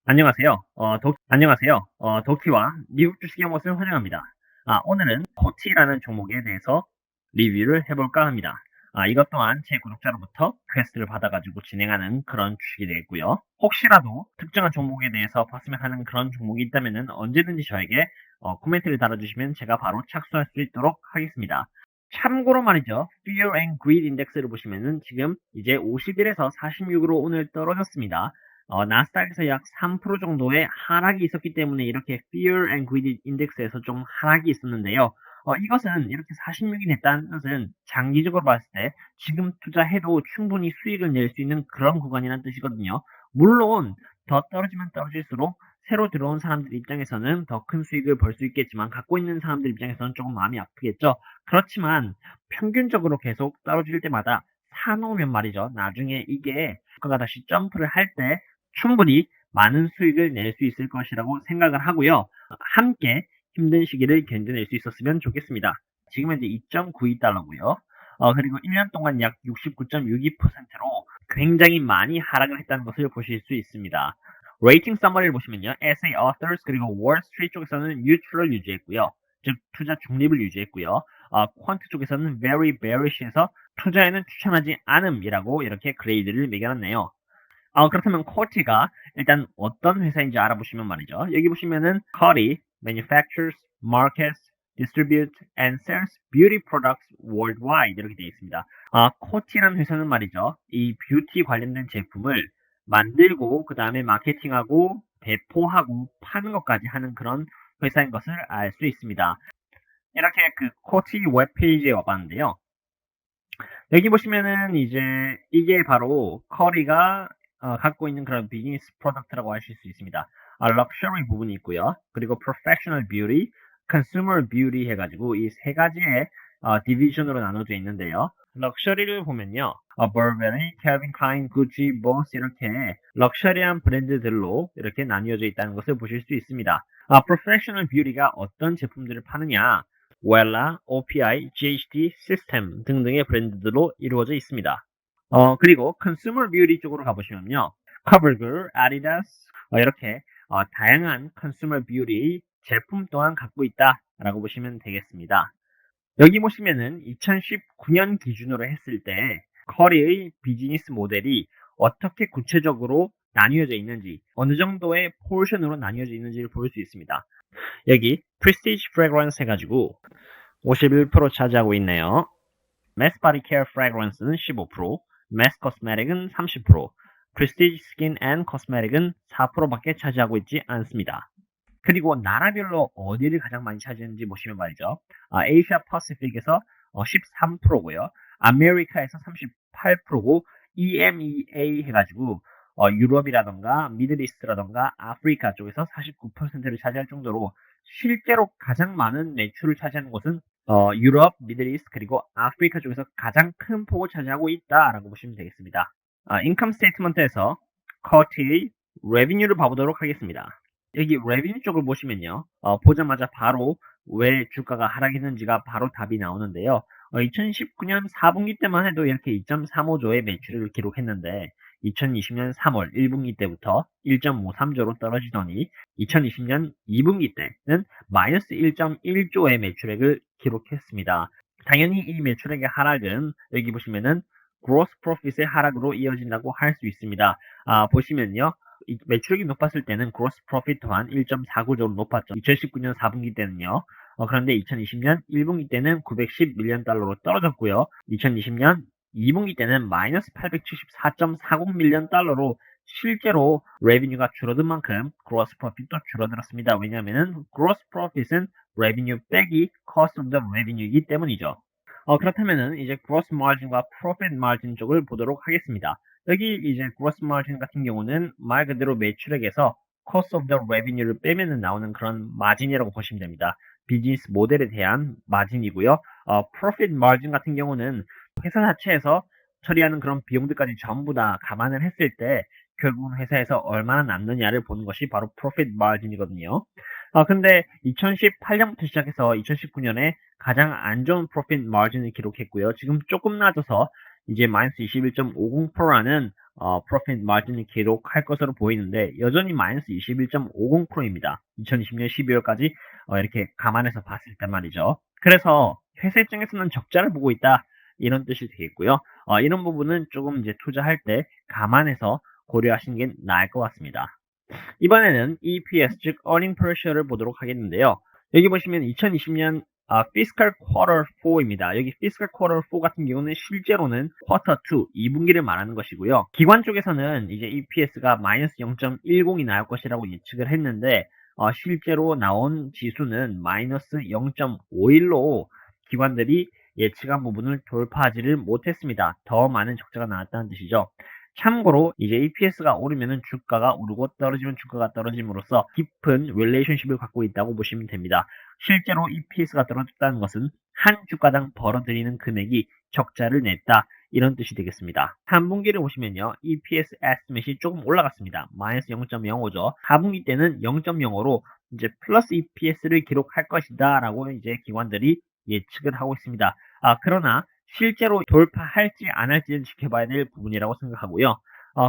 안녕하세요. 도키와 미국 주식의 모습을 환영합니다. 오늘은 코티라는 종목에 대해서 리뷰를 해볼까 합니다. 이것 또한 제 구독자로부터 퀘스트를 받아가지고 진행하는 그런 주식이 되겠고요. 혹시라도 특정한 종목에 대해서 봤으면 하는 그런 종목이 있다면 언제든지 저에게 코멘트를 달아주시면 제가 바로 착수할 수 있도록 하겠습니다. 참고로 말이죠. Fear and Greed 인덱스를 보시면은 지금 이제 51에서 46으로 오늘 떨어졌습니다. 나스닥에서 약 3% 정도의 하락이 있었기 때문에 이렇게 Fear and Greed 인덱스에서 좀 하락이 있었는데요. 이것은 이렇게 46이 됐다는 것은 장기적으로 봤을 때 지금 투자해도 충분히 수익을 낼 수 있는 그런 구간이라는 뜻이거든요. 물론 더 떨어지면 떨어질수록 새로 들어온 사람들 입장에서는 더 큰 수익을 벌 수 있겠지만 갖고 있는 사람들 입장에서는 조금 마음이 아프겠죠. 그렇지만 평균적으로 계속 떨어질 때마다 사놓으면 말이죠. 나중에 이게 주가가 다시 점프를 할 때 충분히 많은 수익을 낼 수 있을 것이라고 생각을 하고요. 함께 힘든 시기를 견뎌낼 수 있었으면 좋겠습니다. 지금 현재 2.92달러고요. 그리고 1년 동안 약 69.62%로 굉장히 많이 하락을 했다는 것을 보실 수 있습니다. 레이팅 서머리를 보시면요. SA Authors 그리고 월스트리트 쪽에서는 뉴트럴 유지했고요. 즉 투자 중립을 유지했고요. 퀀트 쪽에서는 very bearish해서 투자에는 추천하지 않음이라고 이렇게 그레이드를 매겨놨네요. 그렇다면 코티가 일단 어떤 회사인지 알아보시면 말이죠. 여기 보시면은 코티 manufactures, markets, distributes and sells beauty products worldwide 이렇게 되어 있습니다. 코티라는 회사는 말이죠. 이 뷰티 관련된 제품을 만들고 그 다음에 마케팅하고 배포하고 파는 것까지 하는 그런 회사인 것을 알 수 있습니다. 이렇게 그 코티 웹페이지에 와봤는데요. 여기 보시면은 이제 이게 바로 커리가 갖고 있는 그런 비즈니스 프로덕트라고 하실 수 있습니다. 럭셔리 부분이 있고요. 그리고 프로페셔널 뷰티, 컨슈머 뷰티 해가지고 이 세 가지의 디비전으로 나눠져 있는데요. 럭셔리를 보면요. 버베리, 캘빈 클라인, 구찌, 보스 이렇게 럭셔리한 브랜드들로 이렇게 나뉘어져 있다는 것을 보실 수 있습니다. 프로페셔널 뷰티가 어떤 제품들을 파느냐? 웰라, OPI, GHD, 시스템 등등의 브랜드들로 이루어져 있습니다. 그리고 컨슈머 뷰티 쪽으로 가보시면요. 커버글, 아디다스 이렇게 다양한 컨슈머 뷰티 제품 또한 갖고 있다라고 보시면 되겠습니다. 여기 보시면은 2019년 기준으로 했을 때 커리의 비즈니스 모델이 어떻게 구체적으로 나뉘어져 있는지 어느 정도의 포션으로 나뉘어져 있는지를 볼 수 있습니다. 여기 프레스티지 프레그런스 해가지고 51% 차지하고 있네요. 매스 바디 케어 프레그런스는 15%, 매스 코스메틱은 30%, 프레스티지 스킨 앤 코스메틱은 4%밖에 차지하고 있지 않습니다. 그리고 나라별로 어디를 가장 많이 차지하는지 보시면 말이죠. 아시아 퍼시픽에서 13%고요. 아메리카에서 38%고 EMEA 해가지고 유럽이라던가 미들이스트라던가 아프리카 쪽에서 49%를 차지할 정도로 실제로 가장 많은 매출을 차지하는 곳은 유럽, 미들이스트 그리고 아프리카 쪽에서 가장 큰 폭을 차지하고 있다라고 보시면 되겠습니다. 인컴 스테이트먼트에서 커티의 레비뉴를 봐보도록 하겠습니다. 여기 레비뉴 쪽을 보시면요. 보자마자 바로 왜 주가가 하락했는지가 바로 답이 나오는데요. 2019년 4분기 때만 해도 이렇게 2.35조의 매출을 기록했는데 2020년 3월 1분기 때부터 1.53조로 떨어지더니 2020년 2분기 때는 마이너스 1.1조의 매출액을 기록했습니다. 당연히 이 매출액의 하락은 여기 보시면은 gross profit의 하락으로 이어진다고 할 수 있습니다. 보시면요. 매출액이 높았을 때는 gross profit 또한 1.49조로 높았죠. 2019년 4분기 때는요. 그런데 2020년 1분기 때는 910밀리언 달러로 떨어졌고요. 2020년 2분기 때는 마이너스 874.40밀리언 달러로 실제로 레비뉴가 줄어든 만큼 gross profit도 줄어들었습니다. 왜냐하면 gross profit은 revenue 빼기 cost of the revenue이기 때문이죠. 그렇다면은 이제 gross margin과 profit margin 쪽을 보도록 하겠습니다. 여기 이제 gross margin 같은 경우는 말 그대로 매출액에서 cost of the revenue를 빼면은 나오는 그런 마진이라고 보시면 됩니다. 비즈니스 모델에 대한 마진이고요. profit margin 같은 경우는 회사 자체에서 처리하는 그런 비용들까지 전부 다 감안을 했을 때 결국은 회사에서 얼마나 남느냐를 보는 것이 바로 profit margin이거든요. 근데 2018년부터 시작해서 2019년에 가장 안 좋은 profit margin을 기록했고요. 지금 조금 낮아서 이제 마이너스 21.50%라는 profit margin을 기록할 것으로 보이는데 여전히 마이너스 21.50%입니다. 2020년 12월까지 이렇게 감안해서 봤을 때 말이죠. 그래서 회사 입장에서는 적자를 보고 있다 이런 뜻이 되겠고요. 이런 부분은 조금 이제 투자할 때 감안해서 고려하시는 게 나을 것 같습니다. 이번에는 EPS 즉 Earning Per Share를 보도록 하겠는데요. 여기 보시면 2020년 Fiscal Quarter 4입니다. 여기 Fiscal Quarter 4 같은 경우는 실제로는 Quarter 2, 2분기를 말하는 것이고요. 기관 쪽에서는 이제 EPS가 마이너스 0.10이 나올 것이라고 예측을 했는데 실제로 나온 지수는 마이너스 0.51로 기관들이 예측한 부분을 돌파하지를 못했습니다. 더 많은 적자가 나왔다는 뜻이죠. 참고로 이제 EPS가 오르면은 주가가 오르고 떨어지면 주가가 떨어짐으로써 깊은 릴레이션십을 갖고 있다고 보시면 됩니다. 실제로 EPS가 떨어졌다는 것은 한 주가당 벌어들이는 금액이 적자를 냈다 이런 뜻이 되겠습니다. 3분기를 보시면요. EPS 에스티메이트이 조금 올라갔습니다. 마이너스 0.05죠. 4분기 때는 0.05로 이제 플러스 EPS를 기록할 것이다 라고 이제 기관들이 예측을 하고 있습니다. 그러나 실제로 돌파할지 안 할지는 지켜봐야 될 부분이라고 생각하고요.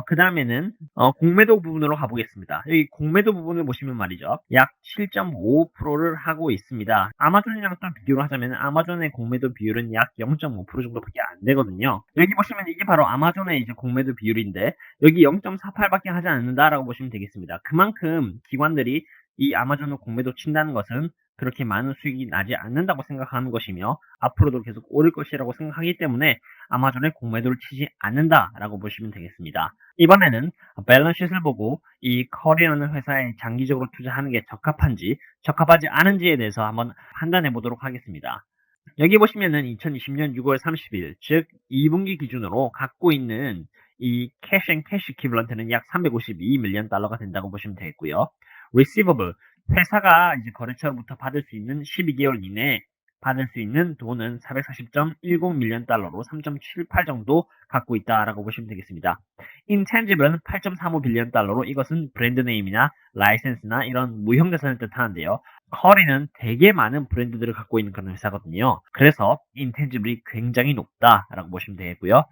그 다음에는 공매도 부분으로 가보겠습니다. 여기 공매도 부분을 보시면 말이죠. 약 7.5%를 하고 있습니다. 아마존이랑 또 비교를 하자면 아마존의 공매도 비율은 약 0.5% 정도밖에 안 되거든요. 여기 보시면 이게 바로 아마존의 이제 공매도 비율인데 여기 0.48밖에 하지 않는다라고 보시면 되겠습니다. 그만큼 기관들이 이 아마존을 공매도 친다는 것은 그렇게 많은 수익이 나지 않는다고 생각하는 것이며 앞으로도 계속 오를 것이라고 생각하기 때문에 아마존의 공매도를 치지 않는다라고 보시면 되겠습니다. 이번에는 밸런스시트를 보고 이 커리라는 회사에 장기적으로 투자하는 게 적합한지 적합하지 않은지에 대해서 한번 판단해 보도록 하겠습니다. 여기 보시면은 2020년 6월 30일 즉 2분기 기준으로 갖고 있는 이 캐시 앤 캐시 이퀴벌런트는 약 352밀리언 달러가 된다고 보시면 되겠고요. receivable 회사가 이제 거래처로부터 받을 수 있는 12개월 이내에 받을 수 있는 돈은 440.10밀리언 달러로 3.78 정도 갖고 있다라고 보시면 되겠습니다. intangible은 8.35빌리언 달러로 이것은 브랜드 네임이나 라이센스나 이런 무형 자산을 뜻하는데요. 커리는 되게 많은 브랜드들을 갖고 있는 그런 회사거든요. 그래서 intangible이 굉장히 높다라고 보시면 되겠고요.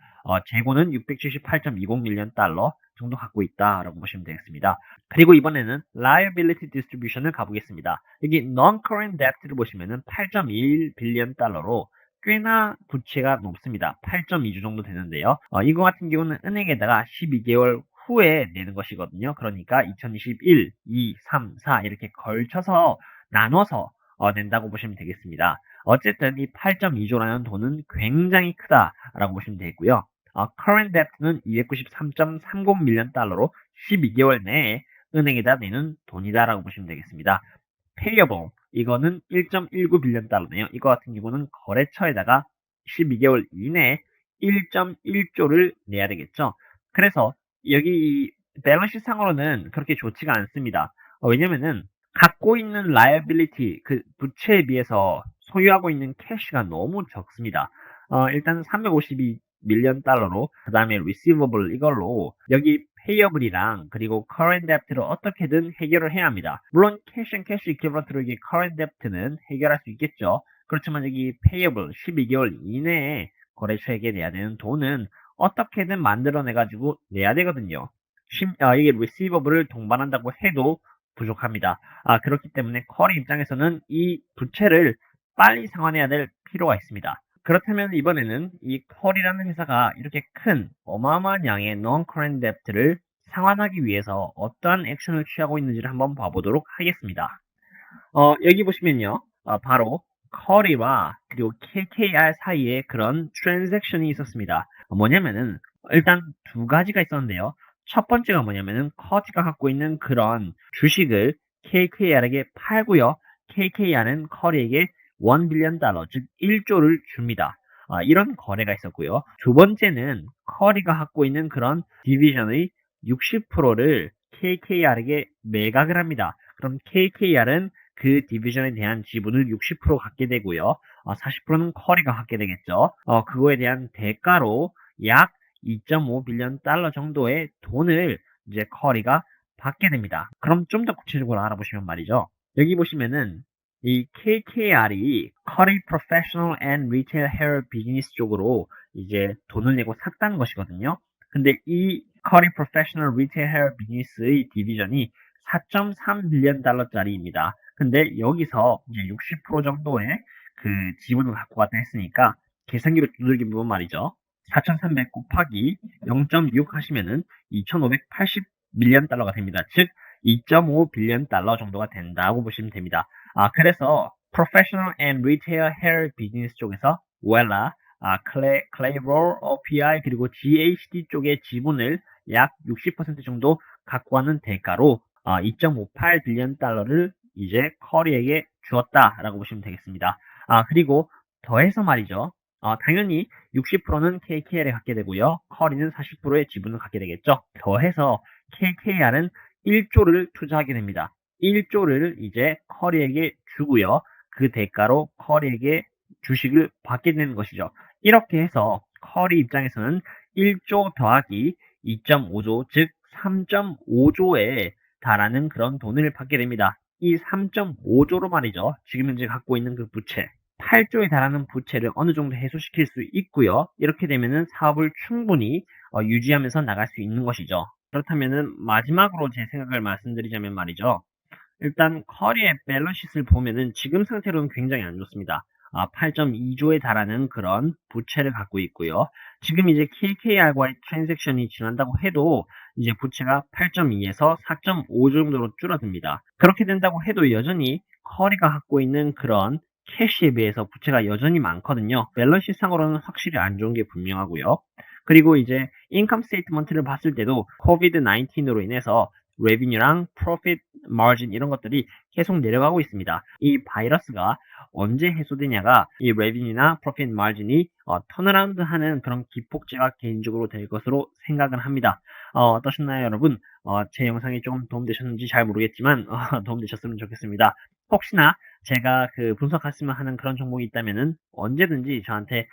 재고는 678.20밀리언 달러 정도 갖고 있다라고 보시면 되겠습니다. 그리고 이번에는 liability distribution을 가보겠습니다. 여기 non-current debt를 보시면은 8.21빌리언 달러로 꽤나 부채가 높습니다. 8.2주 정도 되는데요. 이거 같은 경우는 은행에다가 12개월 후에 내는 것이거든요. 그러니까 2021, 2, 3, 4 이렇게 걸쳐서 나눠서 낸다고 보시면 되겠습니다. 어쨌든 이 8.2조라는 돈은 굉장히 크다라고 보시면 되겠고요. current debt는 293.30밀리언 달러로 12개월 내에 은행에다 내는 돈이다라고 보시면 되겠습니다. payable 이거는 1.19빌리언 달러네요. 이거 같은 경우는 거래처에다가 12개월 이내에 1.1조를 내야 되겠죠. 그래서 여기 밸런스 상으로는 그렇게 좋지가 않습니다. 왜냐면은 갖고 있는 liability 그 부채에 비해서 소유하고 있는 캐시가 너무 적습니다. 일단 352밀리언 달러로 그 다음에 receivable 이걸로 여기 payable이랑 그리고 current debt를 어떻게든 해결을 해야 합니다. 물론 cash and cash equivalent로 여기 current debt는 해결할 수 있겠죠. 그렇지만 여기 payable 12개월 이내에 거래처에게 내야 되는 돈은 어떻게든 만들어내가지고 내야 되거든요. 이게 receivables 동반한다고 해도 부족합니다. 그렇기 때문에 커리 입장에서는 이 부채를 빨리 상환해야 될 필요가 있습니다. 그렇다면 이번에는 이 커리라는 회사가 이렇게 큰 어마어마한 양의 non-current debt를 상환하기 위해서 어떠한 액션을 취하고 있는지를 한번 봐보도록 하겠습니다. 여기 보시면요. 바로 커리와 그리고 KKR 사이에 그런 트랜잭션이 있었습니다. 뭐냐면은 일단 두 가지가 있었는데요. 첫 번째가 뭐냐면은 커리가 갖고 있는 그런 주식을 KKR에게 팔고요. KKR은 커리에게 1빌리언 달러, 즉 1조를 줍니다. 이런 거래가 있었고요. 두 번째는 커리가 갖고 있는 그런 디비전의 60%를 KKR에게 매각을 합니다. 그럼 KKR은 그 디비전에 대한 지분을 60% 갖게 되고요. 40%는 커리가 갖게 되겠죠. 그거에 대한 대가로 약 2.5빌리언 달러 정도의 돈을 이제 커리가 받게 됩니다. 그럼 좀 더 구체적으로 알아보시면 말이죠. 여기 보시면은 이 KKR이 커리 프로페셔널 앤 리테일 헤어 비즈니스 쪽으로 이제 돈을 내고 샀다는 것이거든요. 근데 이 커리 프로페셔널 리테일 헤어 비즈니스의 디비전이 4.3 빌리언 달러짜리입니다. 근데 여기서 이제 60% 정도의 그 지분을 갖고 갔다 했으니까 계산기로 두들겨 보면 말이죠. 4,300 곱하기 0.6 하시면은 2,580 밀리언 달러가 됩니다. 즉 2.5 빌리언 달러 정도가 된다고 보시면 됩니다. 그래서 Professional and Retail Hair Business 쪽에서 웰라, 클레이롤, OPI 그리고 GHD 쪽의 지분을 약 60% 정도 갖고 가는 대가로 2.58 빌리언 달러를 이제 커리에게 주었다라고 보시면 되겠습니다. 그리고 더해서 말이죠. 당연히 60%는 KKR에 갖게 되고요. 커리는 40%의 지분을 갖게 되겠죠. 더해서 KKR은 1조를 투자하게 됩니다. 1조를 이제 커리에게 주고요. 그 대가로 커리에게 주식을 받게 되는 것이죠. 이렇게 해서 커리 입장에서는 1조 더하기 2.5조, 즉 3.5조에 달하는 그런 돈을 받게 됩니다. 이 3.5조로 말이죠. 지금 현재 갖고 있는 그 부채, 8조에 달하는 부채를 어느 정도 해소시킬 수 있고요. 이렇게 되면은 사업을 충분히 유지하면서 나갈 수 있는 것이죠. 그렇다면은 마지막으로 제 생각을 말씀드리자면 말이죠. 일단 커리의 밸런스시트를 보면은 지금 상태로는 굉장히 안 좋습니다. 8.2조에 달하는 그런 부채를 갖고 있고요. 지금 이제 KKR과의 트랜잭션이 지난다고 해도 이제 부채가 8.2에서 4.5 정도로 줄어듭니다. 그렇게 된다고 해도 여전히 커리가 갖고 있는 그런 캐시에 비해서 부채가 여전히 많거든요. 밸런스시트상으로는 확실히 안 좋은 게 분명하고요. 그리고 이제 인컴 스테이트먼트를 봤을 때도 코비드 19으로 인해서 레비뉴랑 프로핏 마진 이런 것들이 계속 내려가고 있습니다. 이 바이러스가 언제 해소되냐가 이 레비뉴나 프로핏 마진이 턴어라운드 하는 그런 기폭제가 개인적으로 될 것으로 생각을 합니다. 어떠셨나요, 여러분? 제 영상이 조금 도움되셨는지 잘 모르겠지만 도움되셨으면 좋겠습니다. 혹시나 제가 그 분석했으면 하는 그런 정보가 있다면은 언제든지 저한테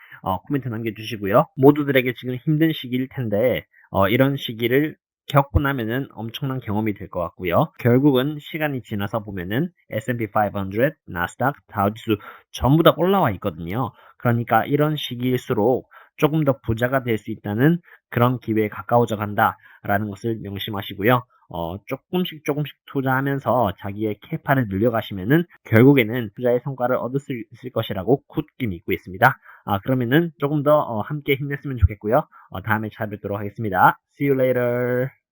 코멘트 남겨주시고요. 모두들에게 지금 힘든 시기일 텐데 이런 시기를 겪고 나면은 엄청난 경험이 될 것 같고요. 결국은 시간이 지나서 보면은 S&P 500, 나스닥, 다우지수 전부 다 올라와 있거든요. 그러니까 이런 시기일수록 조금 더 부자가 될 수 있다는 그런 기회에 가까워져 간다라는 것을 명심하시고요. 조금씩 투자하면서 자기의 캐파를 늘려가시면은 결국에는 투자의 성과를 얻을 수 있을 것이라고 굳게 믿고 있습니다. 그러면은 조금 더 함께 힘냈으면 좋겠고요. 다음에 찾아뵙도록 하겠습니다. See you later.